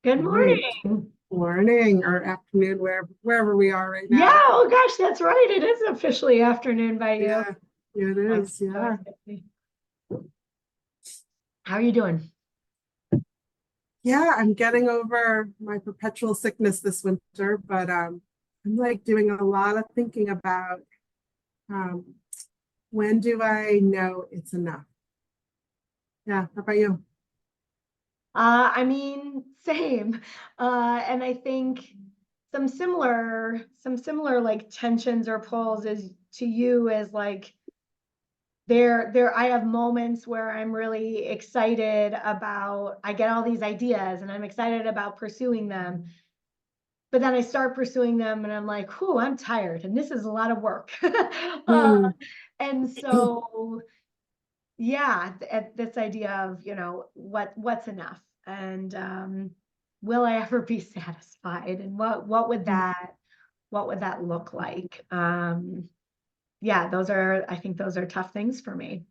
Good Right. morning. Morning or afternoon, wherever we are right Yeah, now. oh gosh, that's right. It is officially afternoon by you. Yeah, it I'm is. so Yeah. excited. How are you doing? Yeah, I'm getting over my perpetual sickness this winter, but I'm like doing a lot of thinking about um when do I know it's enough? Yeah, how about you? Same. And I think some similar like tensions or pulls is to you is like there I have moments where I'm really excited about I get all these ideas and I'm excited about pursuing them. But then I start pursuing them and I'm like, whew, I'm tired and this is a lot of work. uh, Hmm. and so, yeah, this idea of, what's enough and will I ever be satisfied? And what would that look like? Yeah, I think those are tough things for me.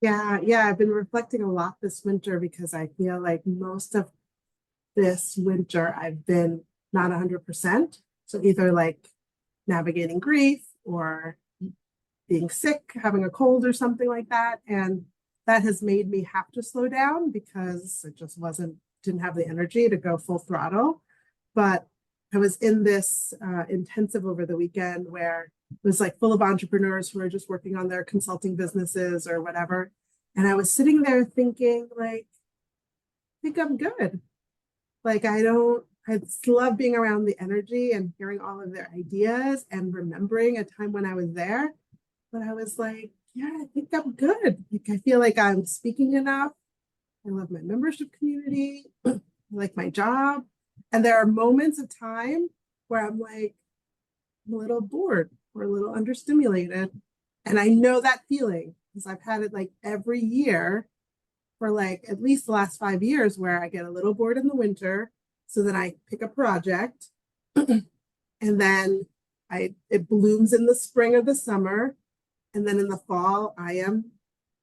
Yeah, I've been reflecting a lot this winter because I feel like most of this winter I've been not 100%. So either like navigating grief or being sick, having a cold or something like that. And that has made me have to slow down because it just didn't have the energy to go full throttle. But I was in this intensive over the weekend where it was like full of entrepreneurs who are just working on their consulting businesses or whatever. And I was sitting there thinking, like, I think I'm good. Like, I just love being around the energy and hearing all of their ideas and remembering a time when I was there. But I was like, yeah, I think I'm good. Like, I feel like I'm speaking enough. I love my membership community. I like my job. And there are moments of time where I'm like, I'm a little bored or a little understimulated. And I know that feeling because I've had it like every year for like at least the last 5 years where I get a little bored in the winter. So then I pick a project and then it blooms in the spring or the summer. And then in the fall, I am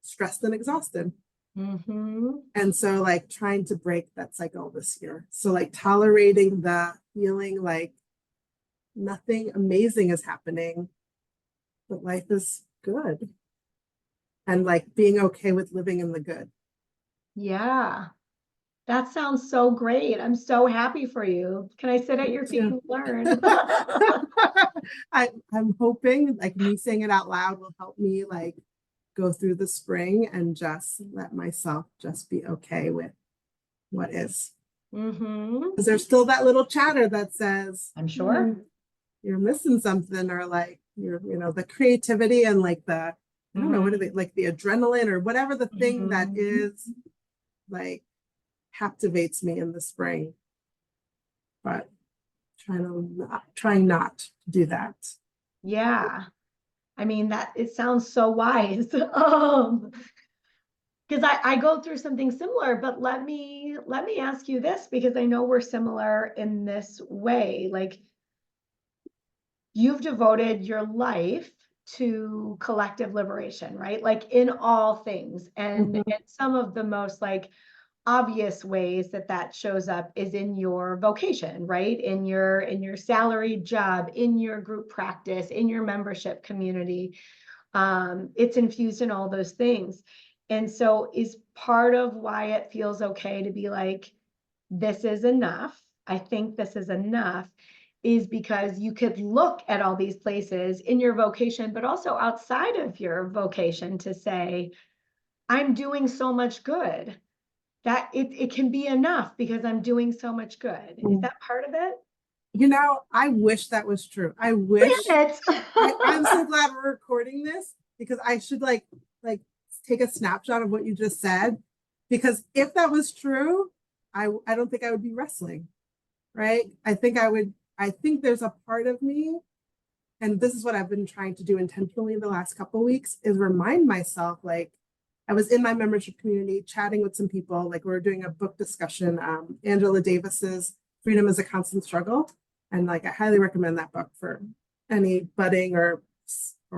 stressed and exhausted. Hmm. And so, like, trying to break that cycle this year. So, like, tolerating the feeling like nothing amazing is happening, but life is good. And like being okay with living in the good. Yeah, that sounds so great. I'm so happy for you. Can I sit at Me your feet too. and learn? I'm hoping like me saying it out loud will help me like go through the spring and just let myself just be okay with what is. Hmm. Because there's still that little chatter that says, I'm sure. you're missing something, or like the creativity and like I don't know, what are they Hmm. like the adrenaline or whatever the thing that Hmm. is like captivates me in the spring, but trying not to do that. Yeah. I mean that it sounds so wise. Because I go through something similar, but let me ask you this because I know we're similar in this way. Like you've devoted your life to collective liberation, right? Like in all things. And Mhm. some of the most like obvious ways that that shows up is in your vocation, right? In your salaried job, in your group practice, in your membership community. It's infused in all those things. And so is part of why it feels okay to be like, this is enough. I think this is enough is because you could look at all these places in your vocation, but also outside of your vocation to say, I'm doing so much good that it can be enough because I'm doing so much good. Is that part of it? I wish that was true. Damn I'm it. so glad we're recording this because I should like take a snapshot of what you just said. Because if that was true, I don't think I would be wrestling, right? I think there's a part of me, and this is what I've been trying to do intentionally the last couple of weeks, is remind myself like I was in my membership community chatting with some people, like we were doing a book discussion, Angela Davis's Freedom is a Constant Struggle. And like I highly recommend that book for any budding or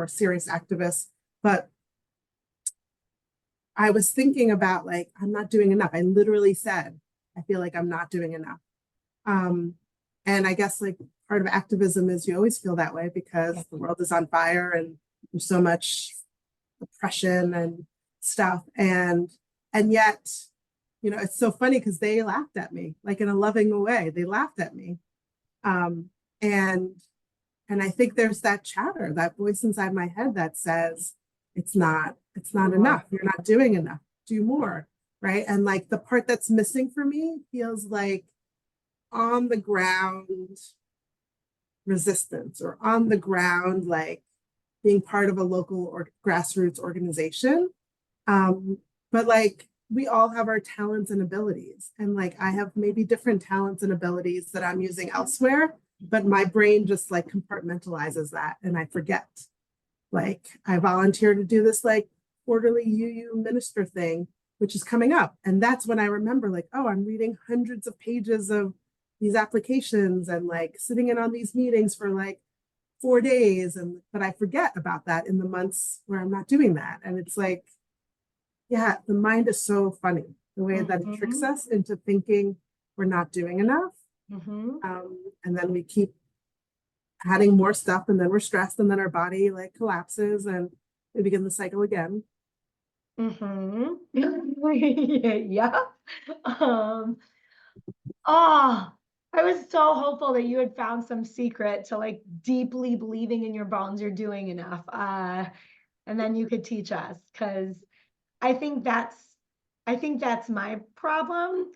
serious activists. But I was thinking about like, I'm not doing enough. I literally said, I feel like I'm not doing enough. And I guess like part of activism is you always feel that way because the world is on fire and there's so much oppression and stuff. And yet, you know, it's so funny because they laughed at me, like in a loving way. They laughed at me. Um, and and I think there's that chatter, that voice inside my head that says, it's not enough. You're not doing enough. Do more. Right. And like the part that's missing for me feels like on the ground resistance, or on the ground, like being part of a local or grassroots organization. But like we all have our talents and abilities. And like I have maybe different talents and abilities that I'm using elsewhere, but my brain just like compartmentalizes that and I forget. Like I volunteered to do this like quarterly UU minister thing, which is coming up. And that's when I remember like, oh, I'm reading hundreds of pages of these applications and like sitting in on these meetings for like 4 days. And but I forget about that in the months where I'm not doing that. And it's like, yeah, the mind is so funny, the way that it tricks us into thinking we're not doing enough. And then we keep adding more stuff and then we're stressed and then our body like collapses and we begin the cycle again. Yeah. Oh, I was so hopeful that you had found some secret to like deeply believing in your bones you're doing enough. And then you could teach us, because I think that's my problem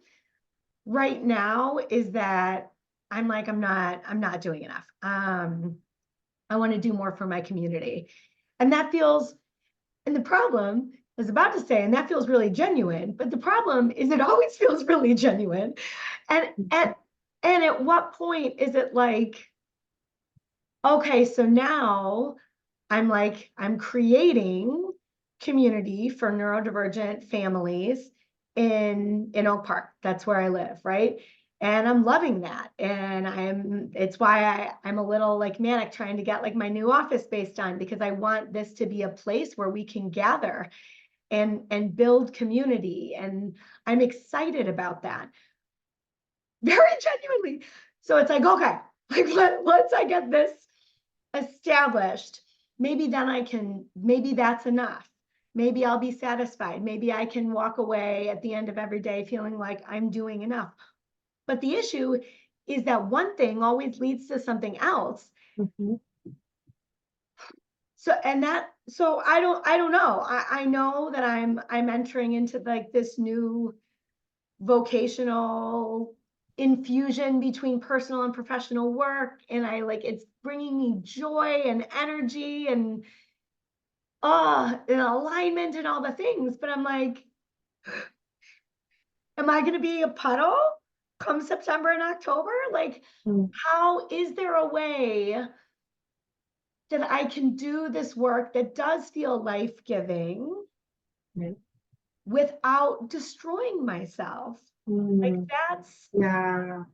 right now, is that I'm like, I'm not doing enough. I want to do more for my community. And that feels, and the problem, I was about to say, and that feels really genuine, but the problem is it always feels really genuine. And at what point is it like, okay, so now I'm creating community for neurodivergent families in Oak Park. That's where I live, right? And I'm loving that. And it's why I'm a little like manic trying to get like my new office space done, because I want this to be a place where we can gather and build community. And I'm excited about that. Very genuinely. So it's like, okay, like once I get this established, maybe that's enough. Maybe I'll be satisfied. Maybe I can walk away at the end of every day feeling like I'm doing enough. But the issue is that one thing always leads to something else. So I don't know. I know that I'm entering into like this new vocational infusion between personal and professional work, and it's bringing me joy and energy and alignment and all the things, but I'm like, am I going to be a puddle come September and October? Like, how is there a way that I can do this work that does feel life-giving without destroying myself? Like that's where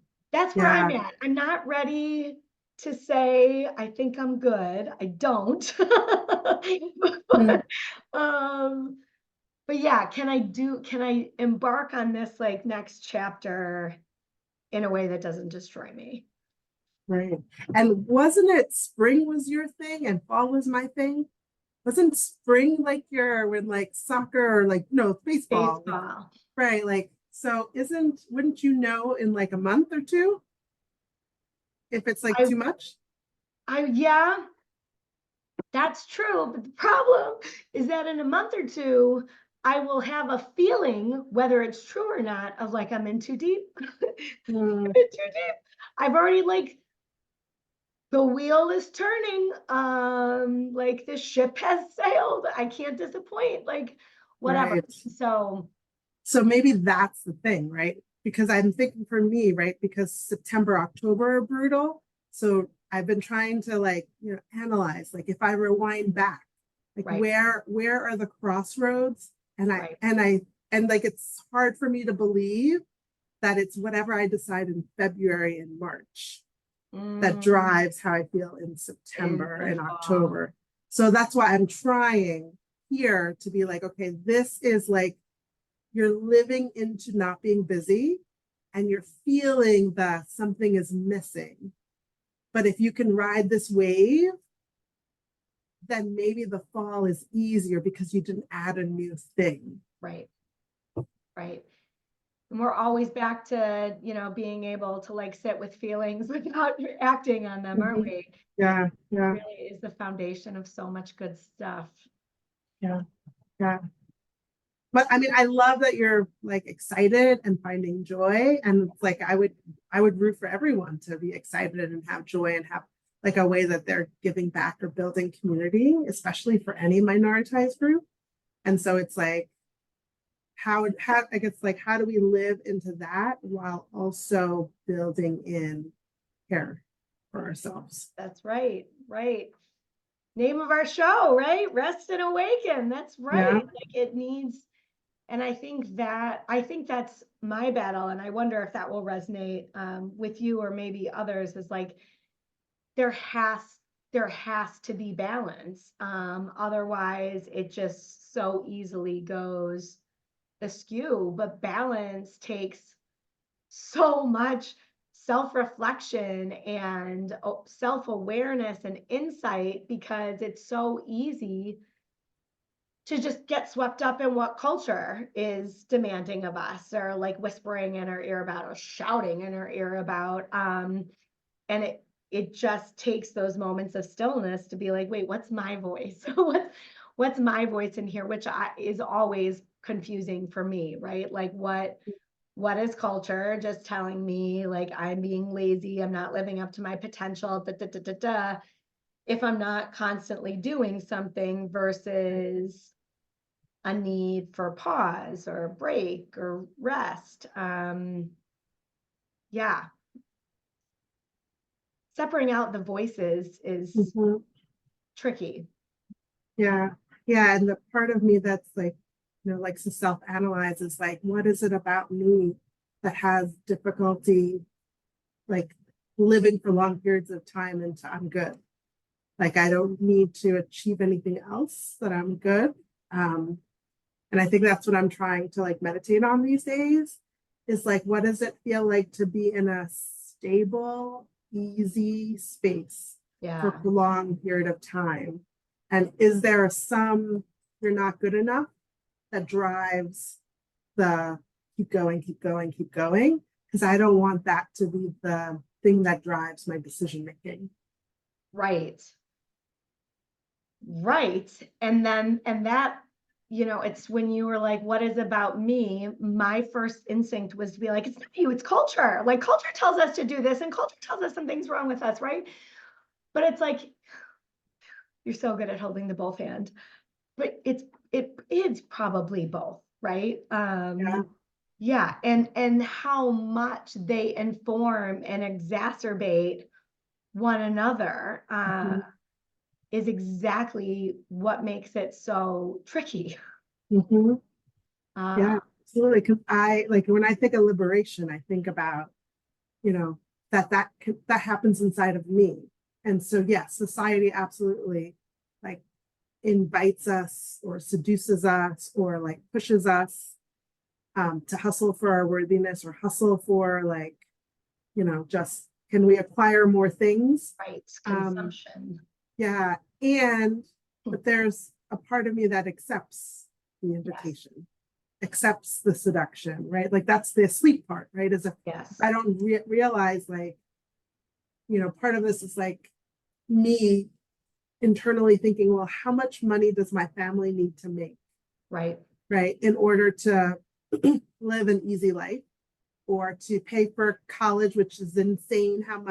I'm at. I'm not ready to say I think I'm good. I don't. But yeah, can I embark on this like next chapter in a way that doesn't destroy me? Right. And wasn't it spring was your thing and fall was my thing? Wasn't spring like when like soccer or like no baseball? Baseball. Right. Like so wouldn't you know in like a month or two if it's like too much? Yeah, that's true. But the problem is that in a month or two, I will have a feeling, whether it's true or not, of like I'm in too deep. I'm in too deep. I've already like the wheel is turning. Like the ship has sailed. I can't disappoint. Like whatever. Right. So maybe that's the thing, right? Because I'm thinking for me, right? Because September, October are brutal. So I've been trying to like, analyze, like if I rewind back, like where are the crossroads? And and like it's hard for me to believe that it's whatever I decide in February and March that drives how I feel in September and October. So that's why I'm trying here to be like, okay, this is like you're living into not being busy and you're feeling that something is missing. But if you can ride this wave, then maybe the fall is easier because you didn't add a new thing. Right. Right. And we're always back to, being able to like sit with feelings without acting on them, aren't we? Yeah, yeah. It really is the foundation of so much good stuff. Yeah, yeah. But I mean, I love that you're like excited and finding joy. And like I would root for everyone to be excited and have joy and have like a way that they're giving back or building community, especially for any minoritized group. And so it's like, how I guess like how do we live into that while also building in care for ourselves? That's right. Right. Name of our show, right? Rest and Awaken. That's right. Yeah. Like it needs, and I think that's my battle. And I wonder if that will resonate with you or maybe others, is like there has to be balance. Otherwise it just so easily goes askew. But balance takes so much self-reflection and self-awareness and insight, because it's so easy to just get swept up in what culture is demanding of us, or like whispering in our ear about, or shouting in our ear about. And it just takes those moments of stillness to be like, wait, what's my voice? what's my voice in here, which is always confusing for me, right? Like what is culture just telling me, like I'm being lazy, I'm not living up to my potential, if I'm not constantly doing something, versus a need for pause or break or rest. Yeah. Separating out the voices is tricky. Yeah. Yeah. And the part of me that's like, likes to self-analyze is like, what is it about me that has difficulty like living for long periods of time into I'm good? Like I don't need to achieve anything else, that I'm good. And I think that's what I'm trying to like meditate on these days, is like, what does it feel like to be in a stable, easy space for a prolonged period of time? And is there some you're not good enough that drives the keep going, keep going, keep going? Because I don't want that to be the thing that drives my decision making. Right. Right. And that, it's when you were like, what is about me? My first instinct was to be like, it's not you, it's culture. Like culture tells us to do this and culture tells us something's wrong with us, right? But it's like, you're so good at holding the both hand, but it is probably both, right? Yeah. And how much they inform and exacerbate one another is exactly what makes it so tricky. Yeah, absolutely. Because I like when I think of liberation, I think about, that happens inside of me. And so, yes, society absolutely like invites us or seduces us or like pushes us to hustle for our worthiness or hustle for like, just can we acquire more things? Right. Consumption. Yeah. But there's a part of me that accepts the invitation, accepts the seduction, right? Like that's the sleep part, right? Is if I don't realize like, part of this is like me internally thinking, well, how much money does my family need to make? Right. Right. In order to live an easy life, or to pay for college, which is insane how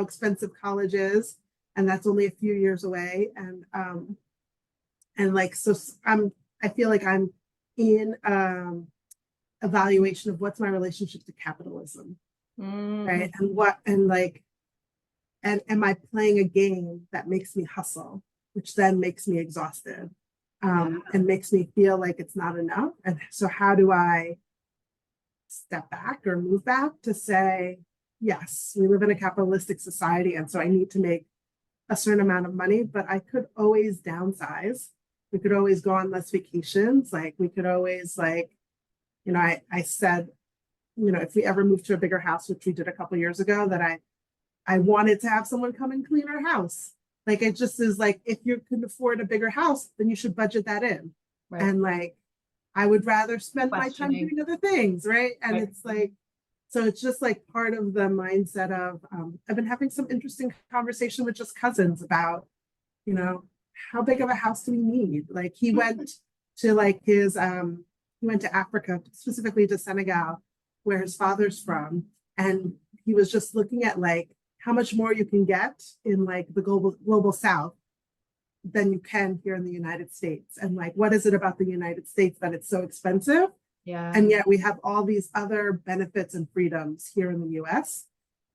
expensive college is. And that's only a few years away. And like, so I feel like I'm in evaluation of what's my relationship to capitalism, right? And am I playing a game that makes me hustle, which then makes me exhausted, and makes me feel like it's not enough. And so how do I step back or move back to say, yes, we live in a capitalistic society, and so I need to make a certain amount of money, but I could always downsize. We could always go on less vacations. Like we could always like, I said if we ever move to a bigger house, which we did a couple years ago, that I wanted to have someone come and clean our house. Like, it just is like, if you can afford a bigger house, then you should budget that in. Right. And like, I would rather spend my time Questioning. doing other things, right? And Right. it's like, so it's just like part of the mindset of, I've been having some interesting conversation with just cousins about, how big of a house do we need? Like, he went to like he went to Africa, specifically to Senegal, where his father's from. And he was just looking at like how much more you can get in like the global South than you can here in the United States. And like, what is it about the United States that it's so expensive? Yeah. And yet we have all these other benefits and freedoms here in the US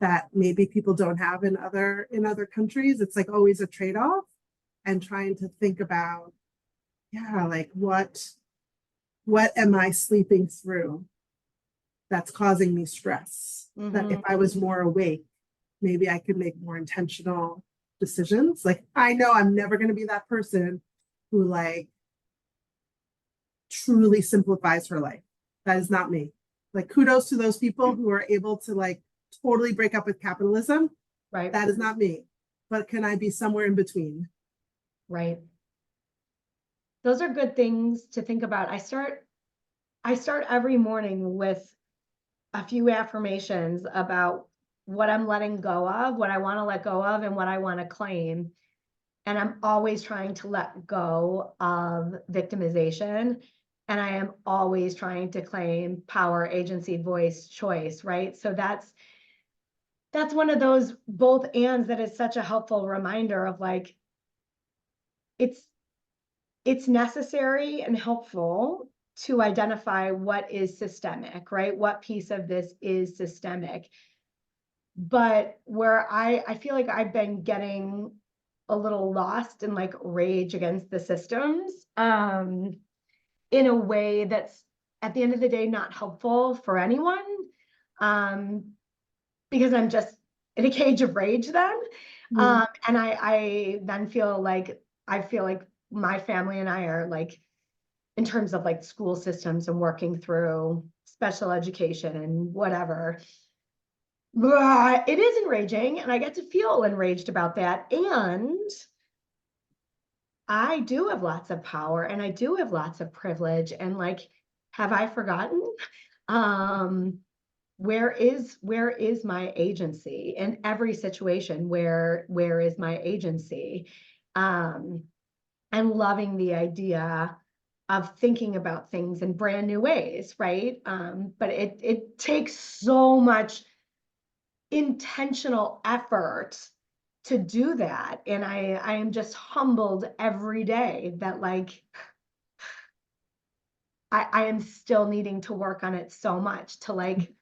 that maybe people don't have in other countries. It's like always a trade-off, and trying to think about, yeah, like what am I sleeping through that's causing me stress? That if I was more awake, maybe I could make more intentional decisions. Like, I know I'm never going to be that person who like truly simplifies her life. That is not me. Like, kudos to those people who are able to like totally break up with capitalism. Right. That is not me. But can I be somewhere in between? Right. Those are good things to think about. I start every morning with a few affirmations about what I'm letting go of, what I want to let go of, and what I want to claim. And I'm always trying to let go of victimization. And I am always trying to claim power, agency, voice, choice, right? So that's one of those both ands that is such a helpful reminder of like, it's necessary and helpful to identify what is systemic, right? What piece of this is systemic. But where I feel like I've been getting a little lost in like rage against the systems, in a way that's at the end of the day not helpful for anyone, because I'm just in a cage of rage then. And I then feel like my family and I are like, in terms of like school systems and working through special education and whatever, it is enraging, and I get to feel enraged about that. And I do have lots of power, and I do have lots of privilege, and like, have I forgotten? Where is my agency in every situation? Where is my agency? And loving the idea of thinking about things in brand new ways, right? But it takes so much intentional effort to do that. And I am just humbled every day that like, I am still needing to work on it so much to like,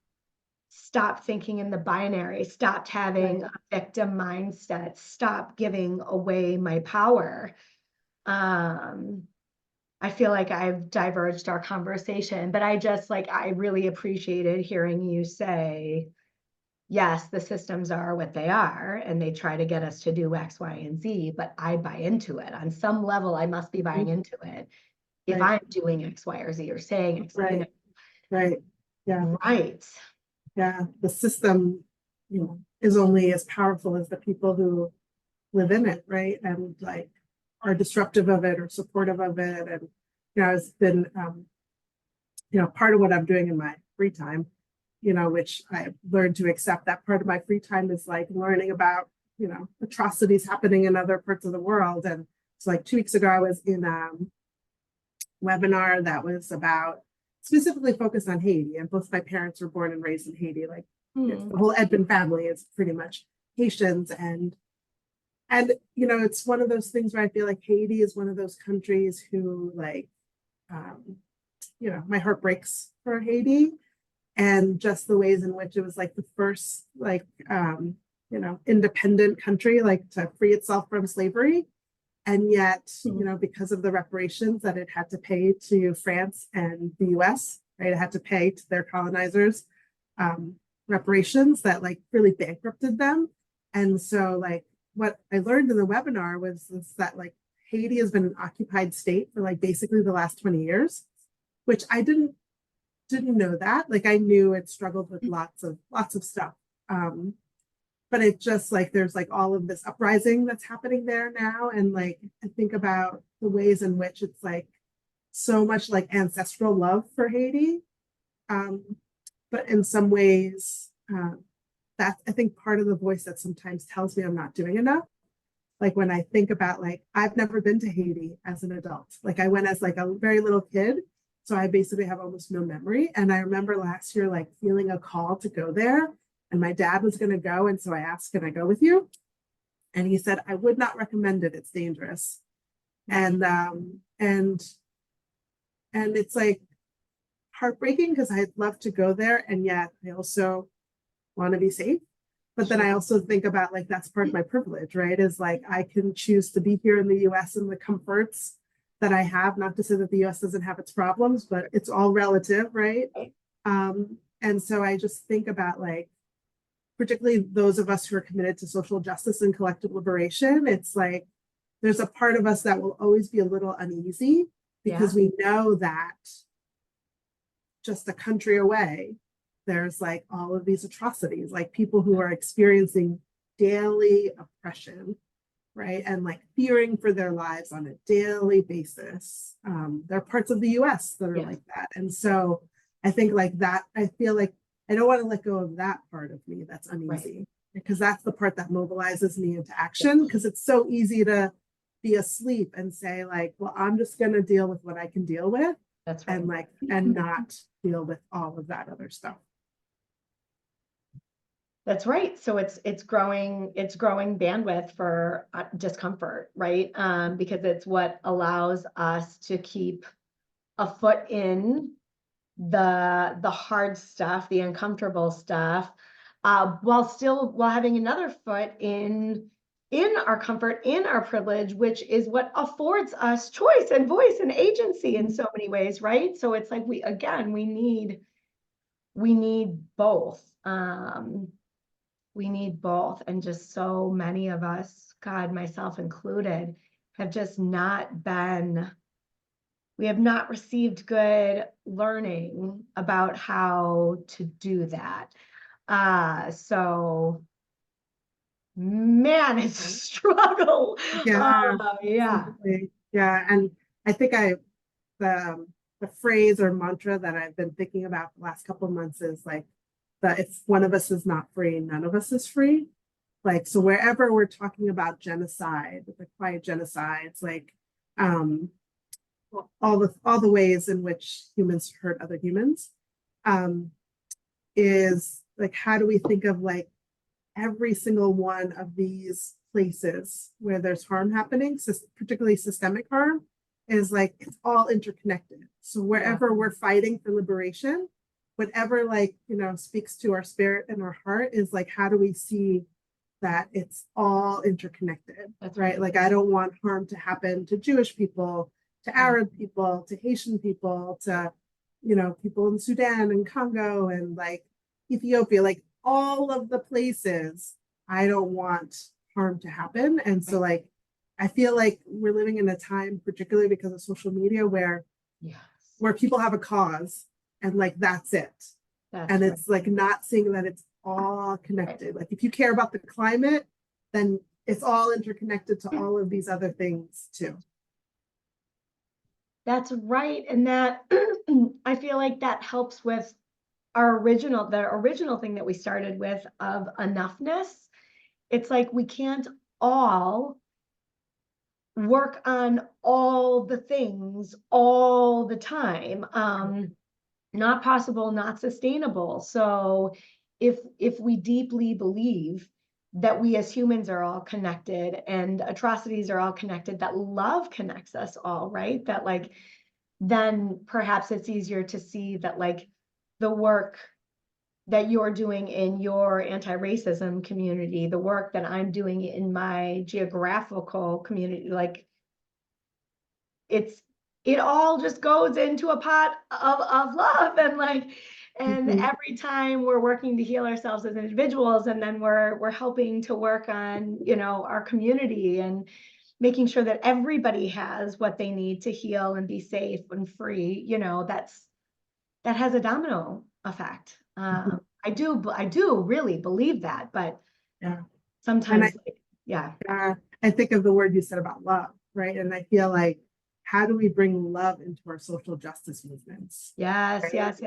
stop thinking in the binary, stop having a victim mindset, stop giving away my power. I feel like I've diverged our conversation, but I really appreciated hearing you say, yes, the systems are what they are, and they try to get us to do X, Y, and Z, but I buy into it. On some level, I must be buying into it if I'm doing X, Y, or Z, or saying X, right. Yeah. Right. Yeah. The system, is only as powerful as the people who live in it, right? And like, are disruptive of it or supportive of it. And, it's been, part of what I'm doing in my free time, which I've learned to accept that part of my free time is like learning about, atrocities happening in other parts of the world. And it's like 2 weeks ago, I was in a webinar that was about specifically focused on Haiti. And both my parents were born and raised in Haiti. Like, the whole Edmond family is pretty much Haitians. And it's one of those things where I feel like Haiti is one of those countries who like, my heart breaks for Haiti, and just the ways in which it was like the first like, independent country, like to free itself from slavery. And yet, because of the reparations that it had to pay to France and the US, right, it had to pay to their colonizers, reparations that like really bankrupted them. And so like, what I learned in the webinar was that like Haiti has been an occupied state for like basically the last 20 years, which I didn't didn't know that. Like I knew it struggled with lots of stuff. But it just like there's like all of this uprising that's happening there now. And like I think about the ways in which it's like so much like ancestral love for Haiti. But in some ways, that's I think part of the voice that sometimes tells me I'm not doing enough. Like when I think about like I've never been to Haiti as an adult. Like I went as like a very little kid. So I basically have almost no memory. And I remember last year like feeling a call to go there. And my dad was going to go. And so I asked, can I go with you? And he said, I would not recommend it. It's dangerous. And it's like heartbreaking because I'd love to go there. And yet I also want to be safe. But then I also think about like that's part of my privilege, right? Is like I can choose to be here in the US and the comforts that I have, not to say that the US doesn't have its problems, but it's all relative, right? And so I just think about like, particularly those of us who are committed to social justice and collective liberation, it's like there's a part of us that will always be a little uneasy because we know that just a country away, there's like all of these atrocities, like people who are experiencing daily oppression, right? And like fearing for their lives on a daily basis. There are parts of the US that are like that. And so I think like that, I feel like I don't want to let go of that part of me that's uneasy, because that's the part that mobilizes me into action, because it's so easy to be asleep and say like, well, I'm just going to deal with what I can deal with. That's right. And like, and not deal with all of that other stuff. That's right. So it's growing bandwidth for discomfort, right? Because it's what allows us to keep a foot in the hard stuff, the uncomfortable stuff, while having another foot in our comfort, in our privilege, which is what affords us choice and voice and agency in so many ways, right? So it's like we need both. We need both. And just so many of us, God, myself included, have just we have not received good learning about how to do that. So man, it's a struggle. Yeah. Yeah. Yeah. And I think the phrase or mantra that I've been thinking about the last couple of months is like, that if one of us is not free, none of us is free. Like, so wherever we're talking about genocide, the quiet genocides, like all the ways in which humans hurt other humans, is like, how do we think of like every single one of these places where there's harm happening, particularly systemic harm, is like it's all interconnected. So wherever we're fighting for liberation, whatever like speaks to our spirit and our heart is like, how do we see that it's all interconnected? That's right. Like I don't want harm to happen to Jewish people, to Arab people, to Haitian people, to people in Sudan and Congo and like Ethiopia, like all of the places I don't want harm to happen. And so like I feel like we're living in a time, particularly because of social media, where people have a cause and like that's it. And it's like not seeing that it's all connected. Like if you care about the climate, then it's all interconnected to all of these other things too. That's right. And that I feel like that helps with the original thing that we started with of enoughness. It's like we can't all work on all the things all the time. Not possible, not sustainable. So if we deeply believe that we as humans are all connected and atrocities are all connected, that love connects us all, right? That like, then perhaps it's easier to see that like the work that you're doing in your anti-racism community, the work that I'm doing in my geographical community, like it all just goes into a pot of love. And like, and every time we're working to heal ourselves as individuals, and then we're helping to work on, our community and making sure that everybody has what they need to heal and be safe and free, that has a domino effect. I do really believe that, but Yeah. sometimes, yeah. I think of the word you said about love, right? And I feel like, how do we bring love into our social justice movements? Yes, Right? yes.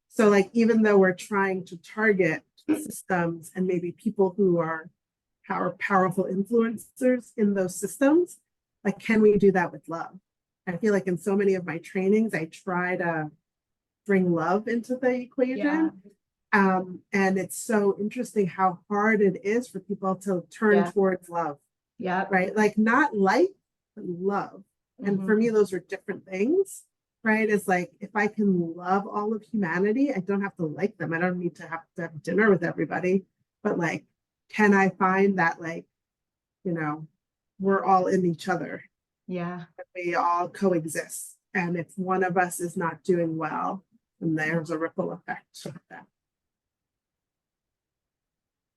So like, even though we're trying to target systems and maybe people who are powerful influencers in those systems, like, can we do that with love? I feel like in so many of my trainings, I try to bring love into the equation. And it's so interesting how hard it is for people to turn towards love, right? Like, not like, but love. And for me, those are different things, right? It's like, if I can love all of humanity, I don't have to like them. I don't need to have dinner with everybody, but like, can I find that, like, we're all in each other. Yeah. We all coexist. And if one of us is not doing well, then there's a ripple effect of that.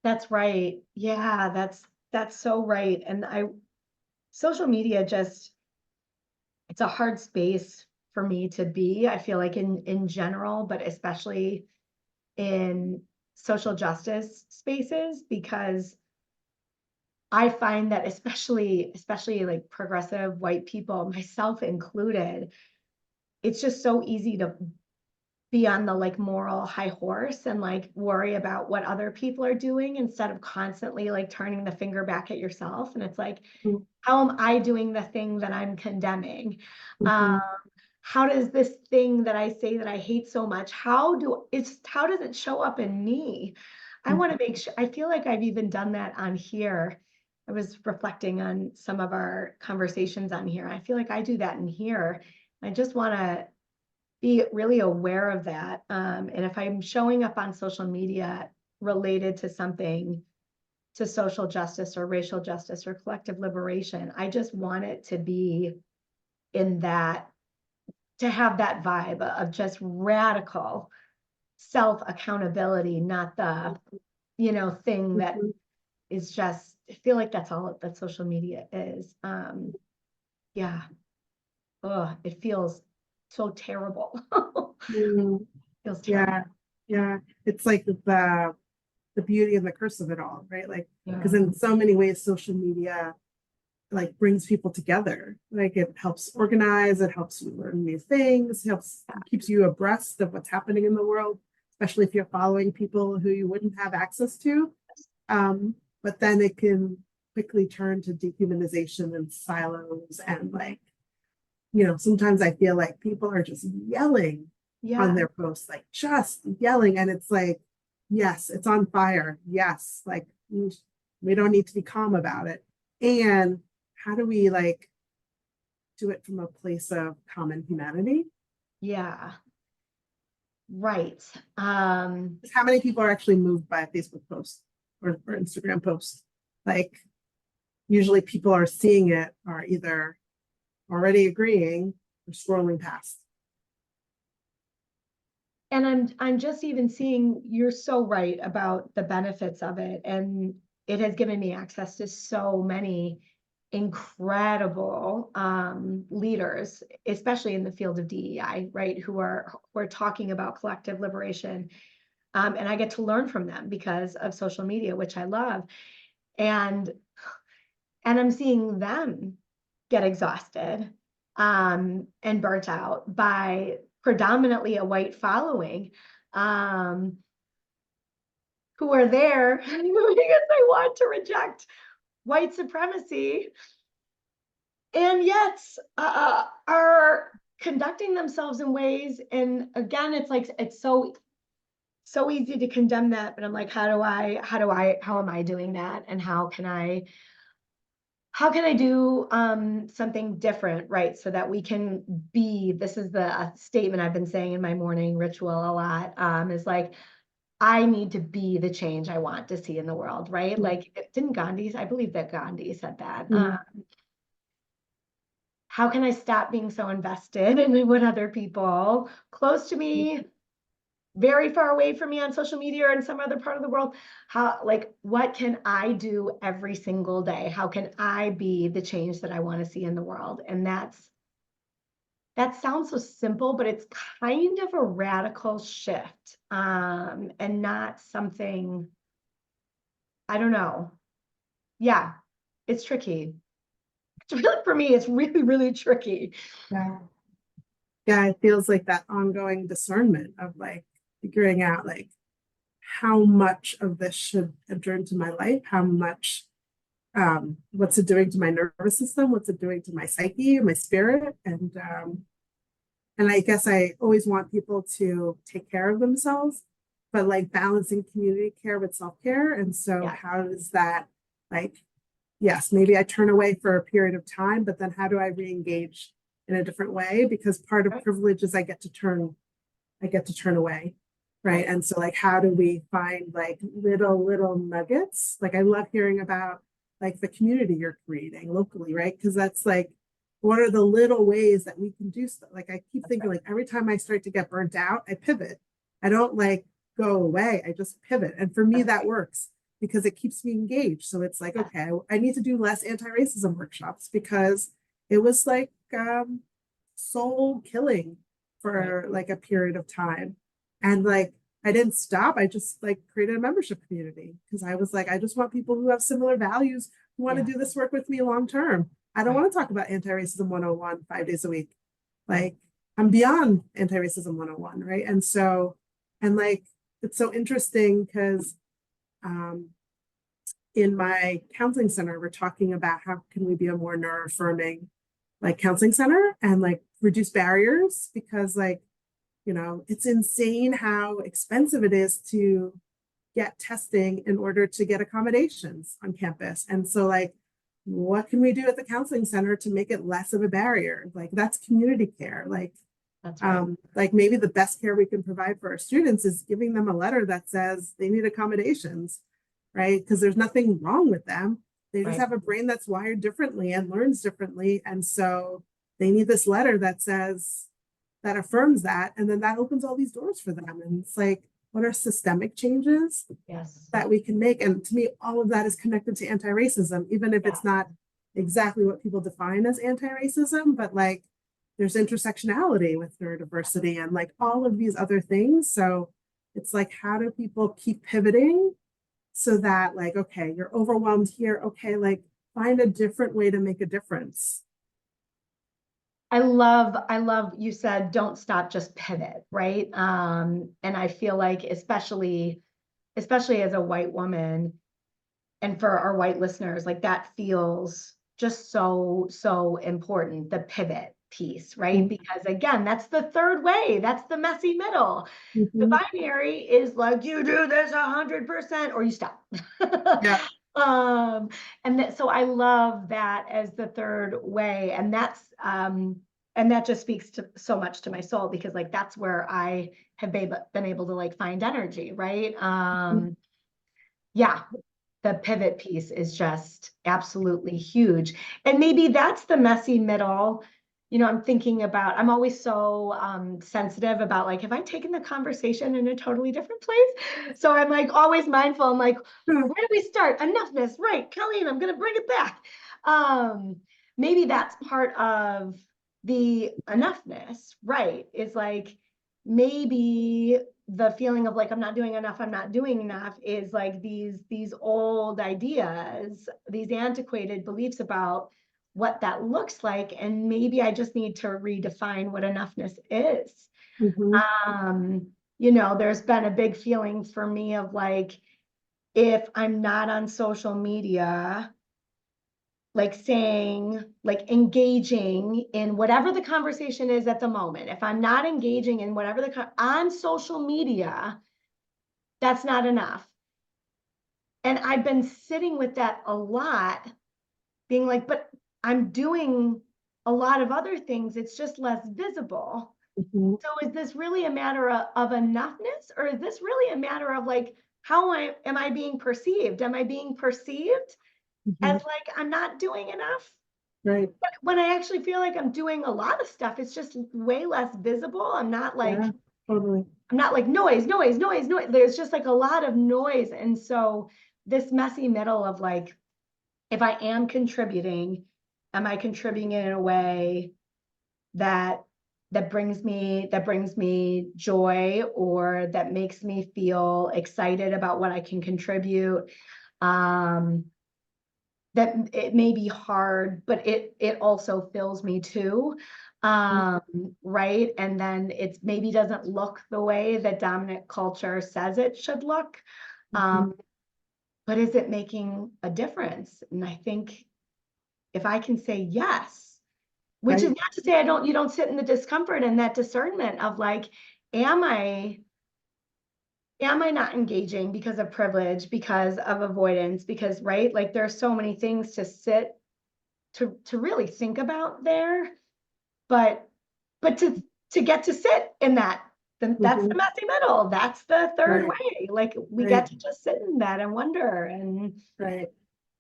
That's right. Yeah, that's so right. And social media just, it's a hard space for me to be. I feel like in general, but especially in social justice spaces, because I find that especially like progressive white people, myself included, it's just so easy to be on the like moral high horse and like worry about what other people are doing instead of constantly like turning the finger back at yourself. And it's like, how am I doing the thing that I'm condemning? How does this thing that I say that I hate so much, how does it show up in me? I want to make sure, I feel like I've even done that on here. I was reflecting on some of our conversations on here. I feel like I do that in here. I just want to be really aware of that. And if I'm showing up on social media related to something, to social justice or racial justice or collective liberation, I just want it to be in that, to have that vibe of just radical self accountability, not the, thing that is just, I feel like that's all that social media is. Yeah. Oh, it feels so terrible. Feels terrible. Yeah. It's like the beauty and the curse of it all, right? Like, because Yeah. in so many ways, social media like brings people together. Like, it helps organize, it helps you learn new things, keeps you abreast of what's happening in the world, especially if you're following people who you wouldn't have access to. But then it can quickly turn to dehumanization and silos, and like, sometimes I feel like people are just yelling on their posts, like just yelling. And it's like, yes, it's on fire. Yes, like, we don't need to be calm about it. And how do we like do it from a place of common humanity? Yeah. Right. How many people are actually moved by a Facebook post or Instagram post? Like, usually people are seeing it, are either already agreeing or scrolling past. And I'm just even seeing, you're so right about the benefits of it. And it has given me access to so many incredible leaders, especially in the field of DEI, right? Who are talking about collective liberation. And I get to learn from them because of social media, which I love. And I'm seeing them get exhausted and burnt out by predominantly a white following who are there because they want to reject white supremacy and yet are conducting themselves in ways. And again, it's like, it's so easy to condemn that, but I'm like, how am I doing that? And how can I do something different, right? So that we can be, this is the statement I've been saying in my morning ritual a lot, is like, I need to be the change I want to see in the world, right? Like, didn't Gandhi, I believe that Gandhi said that. How can I stop being so invested in what other people close to me, very far away from me on social media or in some other part of the world, what can I do every single day? How can I be the change that I want to see in the world? And that sounds so simple, but it's kind of a radical shift, and not something, I don't know. Yeah, it's tricky. It's really, for me, it's really, really tricky. Yeah. Yeah, it feels like that ongoing discernment of like figuring out like how much of this should enter into my life, how much what's it doing to my nervous system, what's it doing to my psyche, my spirit, and I guess I always want people to take care of themselves, but like balancing community care with self-care. And so Yeah, how does that like, yes, maybe I turn away for a period of time, but then how do I re-engage in a different way? Because part of right, privilege is I get to turn away. Right. right. And so like how do we find like little nuggets? Like I love hearing about like the community you're creating locally, right? Because that's like what are the little ways that we can do stuff? Like I keep That's thinking right. like every time I start to get burnt out, I pivot. I don't like go away. I just pivot. And for me, That's that right. works because it keeps me engaged. So it's like, Yeah, okay, I need to do less anti-racism workshops because it was like soul killing right. for like a period of time. And like I didn't stop. I just like created a membership community because I was like, I just want people who have similar values who want to Yeah, do this work with me long term. I don't right, want to talk about anti-racism 101 5 days a week. right. Like I'm beyond anti-racism 101, right? And so, and like it's so interesting because um, in my counseling center, we're talking about how can we be a more neuro-affirming like counseling center and like reduce barriers because like it's insane how expensive it is to get testing in order to get accommodations on campus. And so like, what can we do at the counseling center to make it less of a barrier? Like that's community care. That's right. Like maybe the best care we can provide for our students is giving them a letter that says they need accommodations, right? Because there's nothing wrong with them. They just Right. have a brain that's wired differently and learns differently. And so they need this letter that says, that affirms that. And then that opens all these doors for them. And it's like, what are systemic changes Yes. that we can make? And to me, all of that is connected to anti-racism, even if Yeah. it's not exactly what people define as anti-racism, but like there's intersectionality with neurodiversity and like all of these other things. So it's like, how do people keep pivoting so that like, okay, you're overwhelmed here. Okay, like find a different way to make a difference. I love you said don't stop, just pivot, right? And I feel like especially as a white woman and for our white listeners, like that feels just so, so important, the pivot piece, right? Because again, that's the third way, that's the messy middle. The Mm-hmm. binary is like you do this 100% or you stop. Yeah. um, and that, so I love that as the third way, and that just speaks to so much to my soul because like that's where I have been able to like find energy, right? Yeah, the pivot piece is just absolutely huge. And maybe that's the messy middle. I'm thinking about, I'm always so sensitive about like, have I taken the conversation in a totally different place? So I'm like always mindful. I'm like, where do we start? Enoughness, right? Colleen, I'm going to bring it back. Um, Maybe that's part of the enoughness, right? Is like, maybe the feeling of like I'm not doing enough is like these old ideas, these antiquated beliefs about what that looks like, and maybe I just need to redefine what enoughness is. Mm-hmm. There's been a big feeling for me of like, if I'm not on social media, like saying, like engaging in whatever the conversation is at the moment. If I'm not engaging in whatever on social media, that's not enough. And I've been sitting with that a lot, being like, but I'm doing a lot of other things. It's just less visible. Mm-hmm. So is this really a matter of enoughness, or is this really a matter of like, am I being perceived? Am I being perceived as Mm-hmm. like I'm not doing enough? Right. But when I actually feel like I'm doing a lot of stuff, it's just way less visible. Yeah, totally. I'm not like noise, noise, noise, noise. There's just like a lot of noise. And so this messy middle of like, if I am contributing, am I contributing in a way that that brings me joy, or that makes me feel excited about what I can contribute. That it may be hard, but it also fills me too. Right. And then it maybe doesn't look the way that dominant culture says it should look. But is it making a difference? And I think if I can say yes, which is Right. not to say you don't sit in the discomfort and that discernment of like, am I not engaging because of privilege, because of avoidance, because, right, like there's so many things to sit to really think about there, but to get to sit in that, then that's the messy middle. That's the third Right. way. Like we Right. get to just sit in that and wonder, and Right.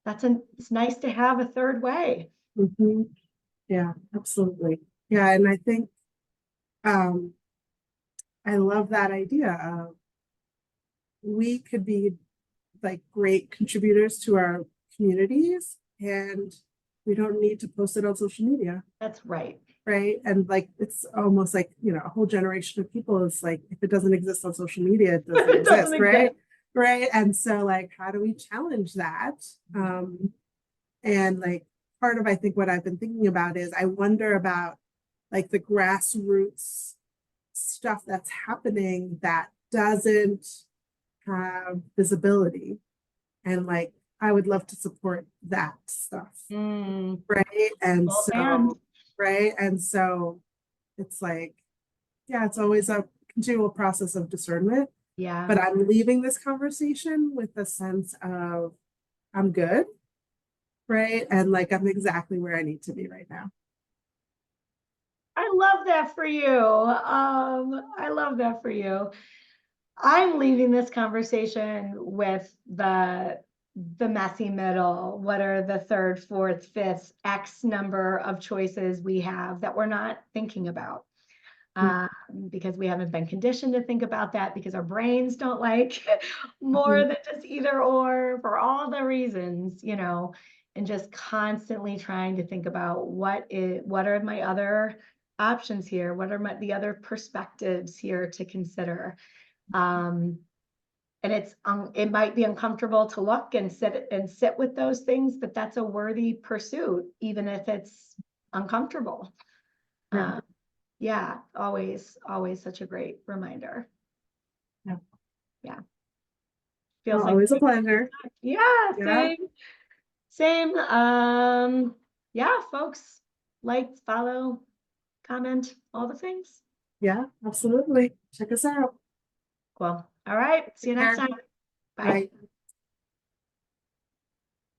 it's nice to have a third way. Yeah, absolutely. Yeah, and I think I love that idea of we could be like great contributors to our communities, and we don't need to post it on social media. That's right. Right. And like it's almost like, a whole generation of people is like, if it doesn't exist on social media, it doesn't It doesn't exist. Right. exist. Right. And so like, how do we challenge that? And like part of I think what I've been thinking about is I wonder about like the grassroots stuff that's happening that doesn't have visibility. And like I would love to support that stuff. Right. And Well, so right. And so it's like, yeah, it's always a continual process of discernment. yeah. But I'm leaving this conversation with a sense of I'm good. Right. And like I'm exactly where I need to be right now. I love that for you. I love that for you. I'm leaving this conversation with the messy middle. What are the third, fourth, fifth, X number of choices we have that we're not thinking about? Because we haven't been conditioned to think about that, because our brains don't like more than just either or, for all the reasons, and just constantly trying to think about what are my other options here? What are the other perspectives here to consider? And it might be uncomfortable to look and sit with those things, but that's a worthy pursuit, even if it's uncomfortable. Yeah, always such a great reminder. Yeah. Feels like always a pleasure. Yeah, same. Yeah, folks, like, follow, comment, all the things. Yeah, absolutely. Check us out. Cool. All right. See you next time. Bye. Bye.